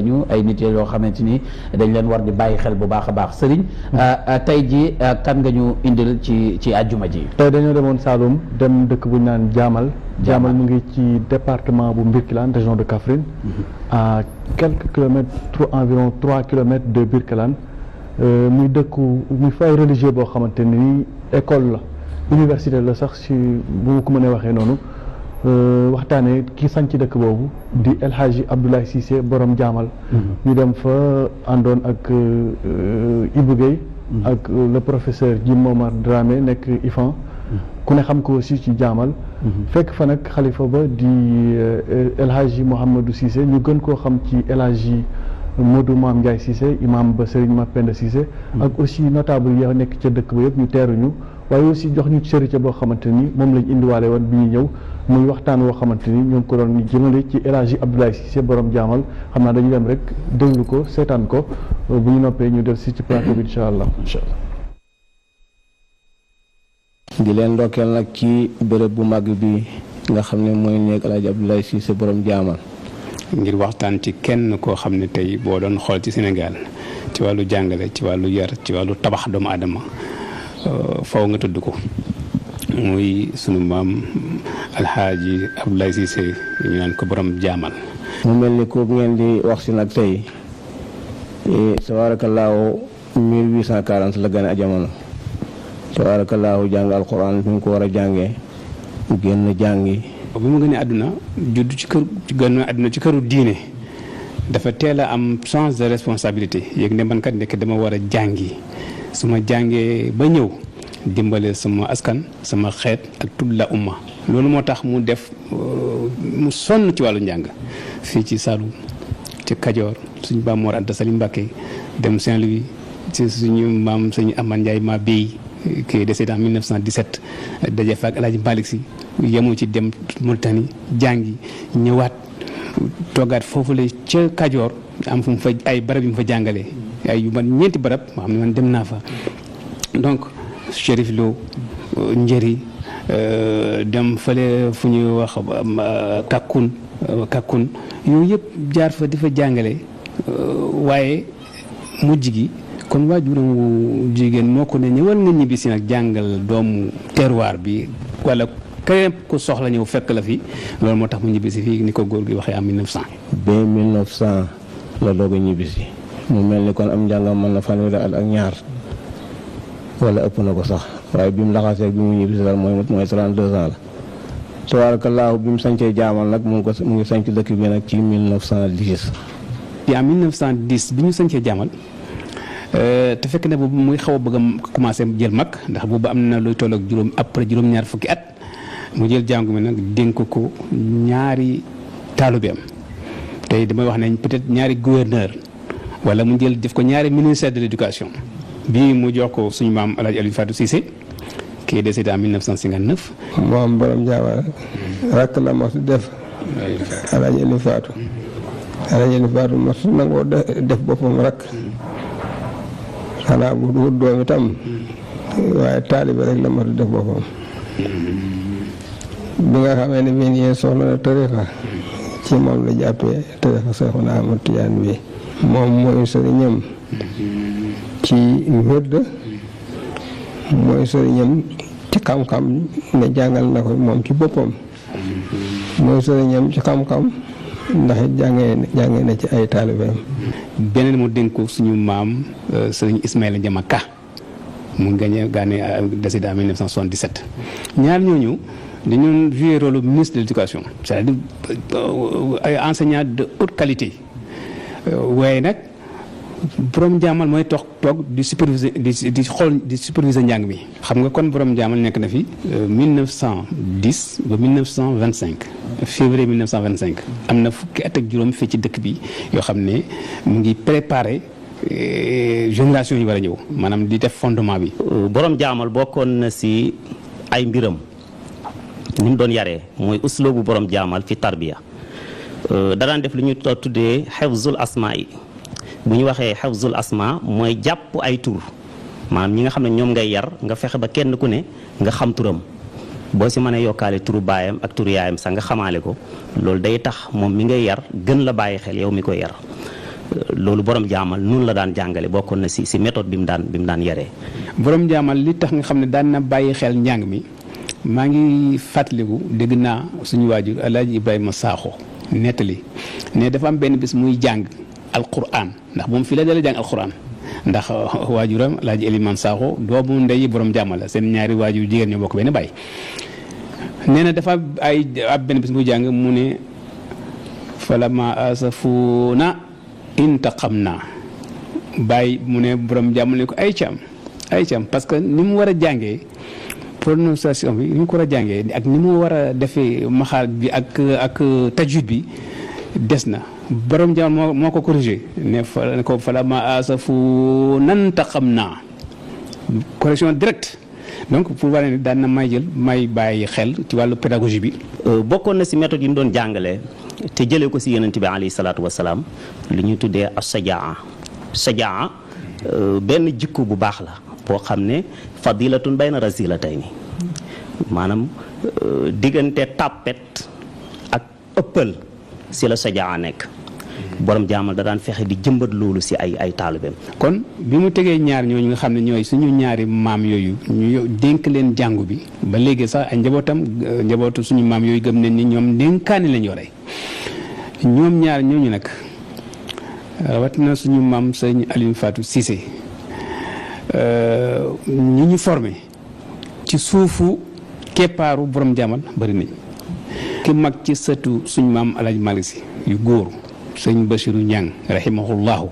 ñu ay nit yoo xamante ni dañ leen war di bàyyi xel bu baax a baax Serigne tey ji kan nga ñu indil ci àjjuma ji. tey dañoo demoon Saloum dem dëkk bu ñu naan Jaamal mu ngi ci département bu Birkelane région de Kaffrine à quelques kilomètres environ 3 kilomètres de Birkelane muy fay religieux boo xamante ni école la université la sax si bu ma ko mënee waxee noonu. waxtaanee ki sanc dëkk boobu di El Hadji Abdoulaye Cissé borom jaamal ñu dem fa àndoon ak Ibou Guèye ak le professeur Jim Momar Dramé nekk IFAN ku ne xam ko aussi ci jaamal fekk fa nag xalifa ba di El Hadji Mouhamadou Cissé ñu gën koo xam ci El Hadji Modou Mame Ndiaye Cissé imam ba Serigne Mapenda Cissé ak aussi notable yi nekk ca dëkk ba yëpp ñu teeruñu waaye aussi jox ñu charité boo xamante ni moom lañ indiwaale woon bi ñu ñëw muy waxtaan woo xamante ni ñoo ngi ko doon jëmale ci El Hadji Abdoulaye Cissé borom jaamal xam naa dañu dem rek déglu ko seetaan ko bu ñu noppee ñu def si ci plateau bi incha allah. di leen ndokkeel nag ci béréb bu màgg bi nga xam ne mooy nekk El Hadji Abdoulaye Cissé borom jaamal. ngir waxtaan ci kenn koo xam ne tey boo doon xool ci Sénégal ci wàllu jàngale ci wàllu yar ci wàllu tabax doomu aadama faw nga tudd ko muy sunu maam alxaaji Abdoulaye Cissé ñu naan ko borom jaamal. mu mel ni ko ngeen di wax si nag tey tabaarakallaahu 1840 la gane a jamono tabaarakallaahu jàng alquran fi mu ko war a jàngee génn jàngi. bi mu gënee àdduna judd ci gën àdduna ci këru diine dafa teel a am sens de responsabilité yéeg ne man kat nekk dama war a jàngi su ma jàngee ba ñëw dimbale sama askan sama xeet ak toute la umma loolu moo tax mu def mu sonn ci wàllu njàng fii ci Saloum ci Kajoor suñu Maam Mor Anta Sali Mbacké dem Saint-Louis ci suñu maam suñu Amane Ndiaye ma béy qui est décédé en 1917 daje fa ak El Hadji Malick Sy yemu ci dem Mauritanie jàngi ñëwaat toogaat foofu la ca Kajoor am fu mu fa ay barab yu mu fa jàngalee ay yu man ñeenti barab moo xam ne man dem naa fa donc Chérif Lo Njëri dem fële fu ñuy wax Kakkun yooyu yëpp jaar fa di fa jàngale waaye mujj gi kon waajuram wu jigéen moo ko ne ñëwal nga ñibbi si nag jàngal doomu terroir bi wala keneen ku soxla ñëw fekk la fi loolu moo tax mu ñibbi si fii ni ko góor gi waxee en 1900. ba 1900 la doog a ñibbi si mu mel ni kon am njàngam mën na fanweeri at ak ñaar wala ëpp na ko sax waaye bi mu laxasee bi mu ñibbi si daal mooy 32 ans la. tabaarakallaahu bi mu sañcee jaamal nag mu ngi sañc dëkk bi nag ci 1910. te en 1910 bi ñu sañcee jaamal. te fekk na boobu muy xaw a bëgg a commencé jël mag ndax boobu am na luy toll ak juróom-ñaar fukki at mu jël jàngu mi nag dénk ko ñaari taalubeem tey damay wax ne peut-être ñaari gouverneur wala mu jël def ko ñaari ministère de l'éducation bii mu jox ko suñu maam El Hadji Aliou Fatou Cissé qui est décédé en 1959. moom borom jaamal rakk la mos def El Hadji Aliou Fatou mos nangoo def boppam rakk. xanaa bu dugub doom itam waaye taalibe rek la matu def boppam bi nga xamee ne bii nii soxla na tarixa ci moom la jàppee tarixa Seexuna Ahmadu Tijaan bi moom mooy sëriñam ci wérd mooy sëriñam ci xam-xam ne jàngal na ko moom ci boppam mooy sëriñam ci xam-xam ndax it jàngee na ci ay taalibeem. beneen mu dénk ko suñu maam sëriñ Ismaïla Jama Ka mu gagné décédé en 1977 ñaar ñooñu dañu joué rôle ministre de l'éducation c'est-à-dire ay enseignants de haute qualité waaye nag borom jaamal mooy toog di superviser di superviser njàng mi. xam nga kon borom jaamal nekk na fi 1910 ba 1925 février 1925 am na fukki at ak juróom fii ci dëkk bi yoo xam ne mu ngi préparer génération yi war a ñëw maanaam di def fondement bi. borom jaamal bokkoon na si ay mbiram ni mu doon yaree mooy usloobu borom jaamal fi tarbiya daan def lu ñu tuddee hifzul asmaa yi. bu ñu waxee hifzul asma mooy jàpp ay tur maanaam ñi nga xam ne ñoom ngay yar nga fexe ba kenn ku ne nga xam turam boo si mënee yokkaale turu baayam ak turu yaayam sax nga xamaale ko loolu day tax moom mi ngay yar gën la bàyyi xel yow mi koy yar loolu borom jaamal noonu la daan jàngale bokkoon na si méthode bi mu daan yaree. borom jaamal li tax nga xam ne daan na bàyyi xel njàng mi maa ngi fàttaliku dégg naa suñu waajur El Hadj Ibrahima Sakho nettali ne dafa am benn bis muy jàng alquran ndax moom fii la dalee jàng alquran ndax waajuram El Hadj Elimane Sakho doomu ndey borom jaamal la seen ñaari waajur jigéen ñoo bokk benn baay. nee na dafa ab benn bis muy jàng mu ne falama asafuna intaqamna bàyyi mu ne borom jaamal ne ko ay cam parce que ni mu war a jàngee prononciation bi ni mu ko war a jàngee ak ni mu war a defee maxaal bi ak tajwid bi des na borom jaamal moo ko corrigé ne falama asafuna intaqamna correction directe. donc pour wane ni daan na may bàyyi xel ci wàllu pédagogie bi. bokkoon na si méthode yi mu doon jàngale te jëlee ko si yonent bi alayhi salaatu wasalaam li ñuy tuddee as-sajaa benn jikko bu baax la boo xam ne fadilatun bayna razilatayni maanaam diggante tàppet ak ëppal si la sajaa nekk. borom jaamal da daan fexe di jëmbat loolu si ay taalibeem. kon bi mu tegee ñaar ñooñu nga xam ne ñooy suñu ñaari maam yooyu ñu dénk leen jàngu bi ba léegi sax ay njabootu suñu maam yooyu gëm nañ ni ñoom dénkaani lañ yore ñoom ñaar ñooñu nag rawatina suñu maam sëñ Alioune Fatou Cissé ñu formé ci suufu keppaaru borom jaamal bari nañ ki mag ci sëtu suñu maam El Hadj Malick Sy yu góor. sëñ Bachirou Niang rahimahullahu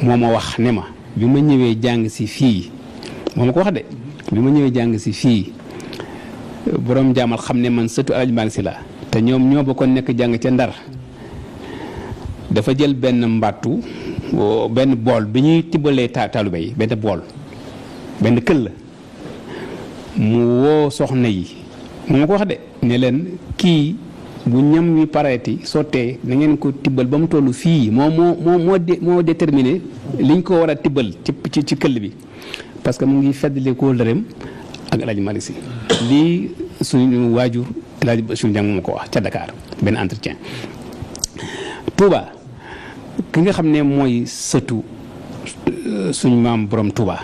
moo ma wax ne ma bi ma ñëwee jàng si fii moo ma ko wax de bi ma ñëwee jàng si fii borom jaamal xam ne man sëtu Alaaji Maalik Si la te ñoom ñoo bokkoon nekk jàng ca Ndar dafa jël benn mbattu benn bool bi ñuy tibbalee taalibe yi benn këll mu woo soxna yi moo ma ko wax de ne leen kii bu ñam wi pareeti sottee na ngeen ko tibbal ba mu toll fii moo déterminé liñ ko war a tibbal ci këll bi parce que mu ngi feddali ko lërëm ak El Hadj Malick Sy lii suñu waajur El Hadj Bachir Niang moo ko wax ca Dakar benn entretien. Touba ki nga xam ne mooy sëtu suñu maam borom Touba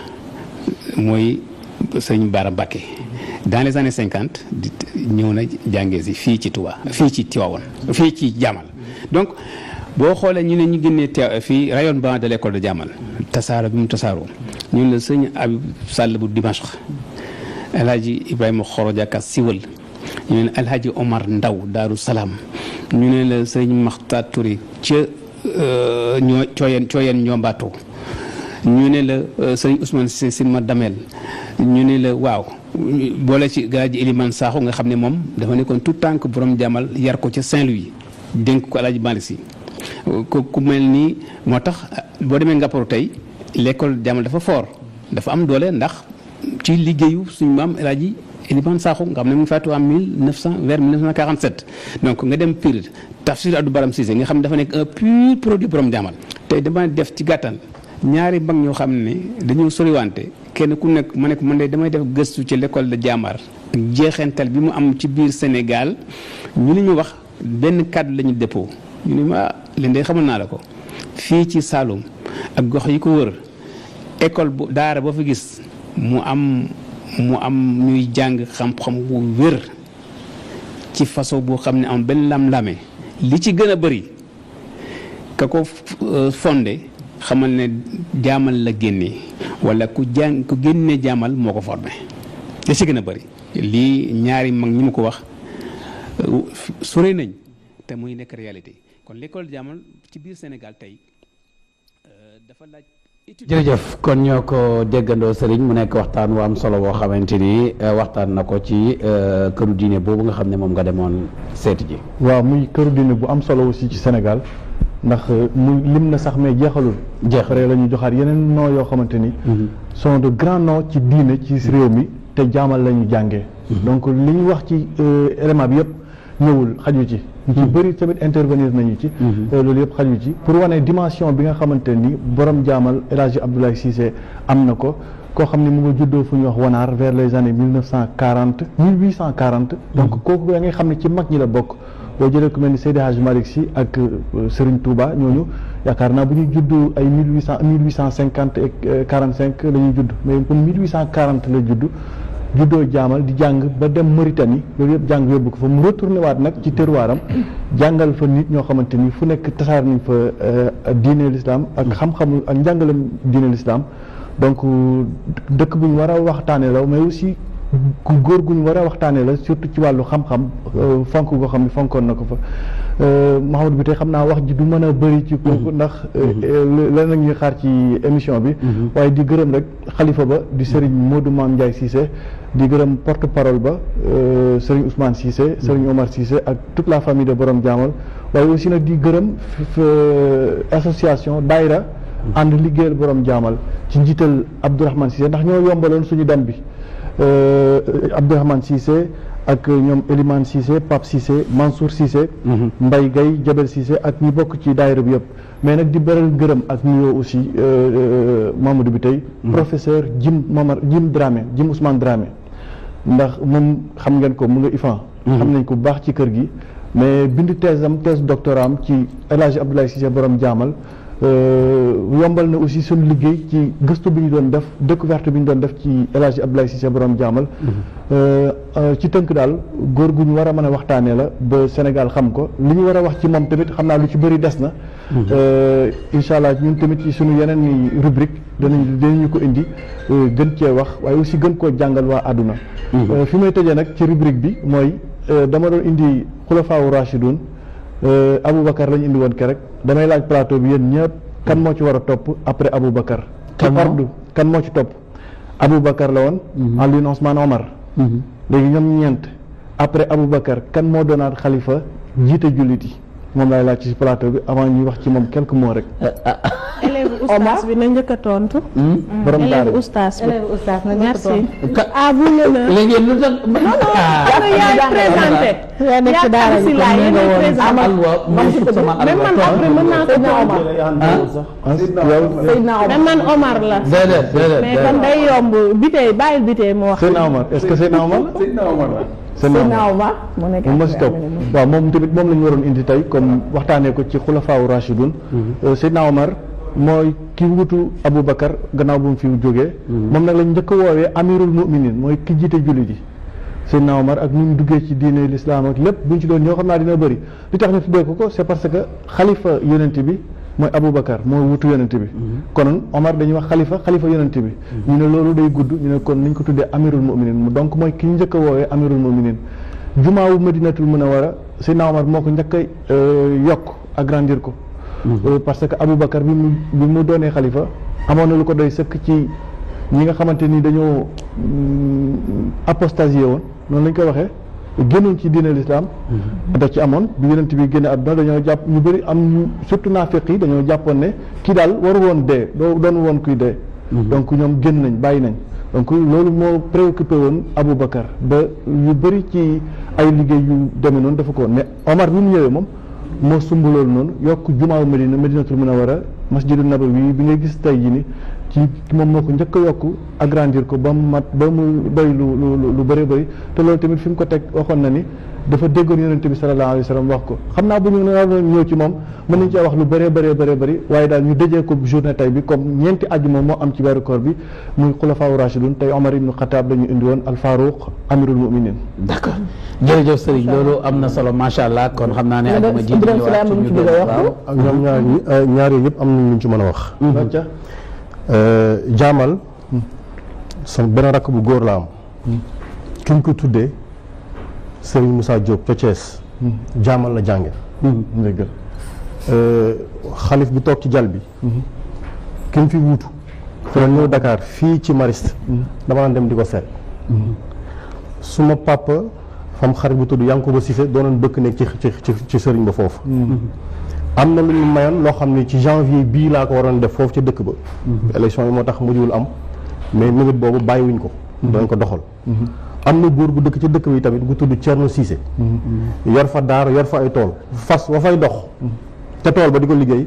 mooy sëñ Bara Mbacké dans les années 50 ñëw na jàngee si fii ci Touba fii ci Tivaouane fii ci Jaamal donc boo xoolee ñu ne ñu génnee fii rayonnement de l'école de Jaamal tasaaro bi mu tasaaroo ñu ne la sëñ Abib Sall bu Dimashq El Hadji Ibrahima Khoroja Ka Siwal ñu ne El Hadji Omar Ndaw Daaru Salaam ñu ne la sëñ Makhtar Touré ca ñoo cooyeen ñoo mbaatoo ñu ne la sëñ Ousmane Silma Damel ñu ne la waaw boole ci El Hadji Elimane Sakho nga xam ne moom dafa nekkoon tout tànk borom jaamal yar ko ca Saint-Louis dénk ko El Hadji Malick Sy ku mel nii moo tax boo demee Ngapparu tey l'école jaamal dafa fort dafa am doole ndax ci liggéeyu suñu maam El Hadji Elimane Sakho nga xam ne mu ngi faatu en 1947 donc nga dem Pire Tafsir Abdou Baram Cissé nga xam ne dafa nekk un pur produit borom jaamal tey dama def ci gàttal ñaari mag ñoo xam ne dañoo soriwante kenn ku nekk ma ne ko man de damay def gëstu ci l'école de Jambar ak jeexental bi mu am ci biir Sénégal ñu li ñu wax benn kàddu la ñu dépôt ñu ne ma leen de xamal naa la ko fii ci Saloum ak gox yi ko wër école bu daara boo fa gis mu am ñuy jàng xam-xam bu wér ci façon boo xam ne am benn lam-lame li ci gën a bëri ka ko fondé xamal ne jaamal la génnee wala ku génne jaamal moo ko formé li ci gën a bëri lii ñaari mag ñi ma ko wax sore nañ te muy nekk réalité kon l'école jaamal ci biir Sénégal tey dafa laaj. jërëjëf kon ñoo ko déggandoo Serigne mu nekk waxtaan wu am solo boo xamante ni waxtaan na ko ci këru diine boobu nga xam ne moom nga demoon seeti ji. waaw muy këru diine bu am solo aussi ci Sénégal ndax mu lim na sax mais jeexalul. jeexale la ñu joxaat yeneen noms yoo xamante ni. sont de grands noms ci diine ci réew mi te jaamal la ñu jàngee. donc li ñu wax ci élément bi yëpp ñëwul xaju ci. ñu ci bëri tamit intervenir nañu ci. loolu yëpp xaju ci pour wane dimension bi nga xamante ni borom jaamal El Hadji Abdoulaye Cissé am na ko koo xam ne mu nga juddoo fu ñuy wax Wanaar vers les années 1840. donc kooku da ngay xam ne ci mag ñi la bokk. boo jëlee ku mel ni Seydi Hadji Malick Sy ak Serigne Touba ñooñu yaakaar naa bu ñu judd ay 1850 et 45 la ñuy judd mais comme 1840 la juddoo jaamal di jàng ba dem Mauritanie loolu yëpp jàng yóbbu ko fa mu retourné waat nag ci terroiram jàngal fa nit ñoo xamante ni fu nekk tasaar nañ fa diine l'islam ak xam-xamu ak njàngalam diine l'islam donc dëkk bu ñu war a waxtaanee la mais aussi ku góor gu ñu war a waxtaanee la surtout ci wàllu xam-xam fonk goo xam ne fonkoon na ko fa Mouhamadou bi tey xam naa wax ji du mën a bëri ci kooku ndax lan la ñuy xaar ci émission bi waaye di gërëm rek xalifa ba di Serigne Modou Mame Ndiaye Cissé di gërëm porte parole ba Serigne Ousmane Cissé Serigne Omar Cissé ak toute la famille de Borom Jaamal waaye aussi nag di gërëm association Daïra ànd liggéeyal Borom Jaamal ci njiital Abdourahmane Cissé ndax ñoo yombaloon suñu dem bi Abdourahmane Cissé ak ñoom Elimane Cissé Pape Cissé Mansour Cissé Mbaye Gaye Jabel Cissé ak ñi bokk ci daayira bi yëpp mais nag di beral gërëm ak nuyoo aussi Mamadou bi tey professeur Jim Dramé Jim Ousmane Dramé ndax moom xam ngeen ko mu nga IFAN xam nañ ko bu baax ci kër gi mais bind thèse doctorat am ci El Hadji Abdoulaye Cissé Borom Jaamal yombal na aussi suñu liggéey ci gëstu bi ñu doon def découverte bi ñu doon def ci El Hadji Abdoulaye Cissé Borom Jaamal ci tënk daal góor gu ñu war a mën a waxtaanee la ba Sénégal xam ko li ñu war a wax ci moom tamit xam naa lu ci bëri des na incha allah ñun tamit ci suñu yeneen rubrique dinañu ko indi gën cee wax waaye aussi gën koo jàngal waa àdduna fi may tëjee nag ci rubrique bi mooy dama doon indi xulafaawu rachidun Aboubacar lañu indi woon ke rek damay laaj plateau bi yéen ñëpp kan moo ci war a topp après Aboubacar ci ordre kan moo ci topp Aboubacar la woon Ali Ousmane Omar léegi ñoom ñeent après Aboubacar kan moo doonaat xalifa jiite jullit yi moom laay laaj ci plateau bi avant ñuy wax ci moom quelques mots rek élève oustaz bi na njëkk a tontu. borom daara élève oustaz bi. élève oustaz na njëkk a tontu. merci. ah bu ngeen léegi lu tax yaa présenté. yaa nekk ci daara ji comme ni nga woon amal wa man sama mais man après mën naa ko mais man Omar la. déedéet mais kon day yomb bitey bàyyil bitey mu wax. Seydina Omar est-ce que Seydina Omar la Seydina Omar moom ma si topp waaw moom tamit moom la ñu waroon indi tey comme waxtaanee ko ci xulafaawu rachidun Seydina Omar mooy ki wutu Aboubacar gannaaw bu mu fi jógee moom nag lañ njëkk a woowee amirul muminin mooy ki jiite jullit yi Seydina Omar ak ñu mu duggee ci diine l'islam ak lépp buñ ci doon ñoo xam naa dina bëri li tax ñu tuddee ko c'est parce que xalifa yonent bi mooy Aboubacar mooy wutu yonent bi konoon Omar dañuy wax xalifa yonent bi ñu ne loolu day gudd ñu ne kon niñ ko tuddee amirul muminin donc mooy ki njëkk a woowee amirul muminin jumaawu Madinatul Munawwara Seydina Omar moo ko njëkk a yokk agrandir ko parce que Aboubacar bi mu doonee xalifa amoon na lu ko doy sëkk ci ñi nga xamante ni dañoo apostasié woon noonu lañ koy waxee génnoon ci diine l'islam daf ci amoon bi yonent bi génne àdduna dañoo jàpp ñu bëri am ñu surtout naafiq yi dañoo jàppoon ne kii daal waru woon dee doon woon kuy dee donc ñoom génn nañ bàyyi nañ donc loolu moo préoccupé woon Aboubacar ba yu bëri ci ay liggéey yu demee noonu dafa ko woon mais Omar bi mu ñëwee moom moo sumb loolu noonu yokk jumaaw Madinatul Munawwara masjidul Nabawi bi ngay gis tey jii ni ci moom moo ko njëkk a yokk agrandir ko ba mu mat ba mu doy lu bëri bëri te loolu tamit fi mu ko teg waxoon na ni dafa déggoon yonent bi sallallahu alayhi wa sallam wax ko xam naa bu ñu ñëw ci moom mën nañ cee wax lu bëree waaye daal ñu dëjee ko journée tey bi comme ñeenti àjjuma moo am ci weeru koor bi muy xulafaawu rachidun tey Omar ibnu Xataab dañu indi woon al Faruq amirul muminin d'accord jërëjëf Serigne loolu am na solo macha allah kon xam naa ne àjjuma ji ak ñoom ñaar yi yëpp am na luñ ci mën a wax jaamal sama benn rakk bu góor la am ki ñu ko tuddee Serigne Moussa Diop ca Thiès jaamal la jànge dëgg xalif bi toog ci jal bi ki mu fi wuutu fi la ñëw Dakar fii ci Mariste dama naan dem di ko seet suma papa fam xarit bu tudd Yankuba Cissé doonoon bëkk nekk ci sëriñ ba foofu am na lu ñu mayoon loo xam ne ci janvier bii laa ko waroon def foofu ca dëkk ba élection yi moo tax mujjul am mais minute boobu bàyyiwuñ ko doon ko doxal am na góor bu dëkk ci dëkk bi tamit bu tudd Thierno Cissé yor fa daara yor fa ay tool fas wa fay dox te tool ba di ko liggéey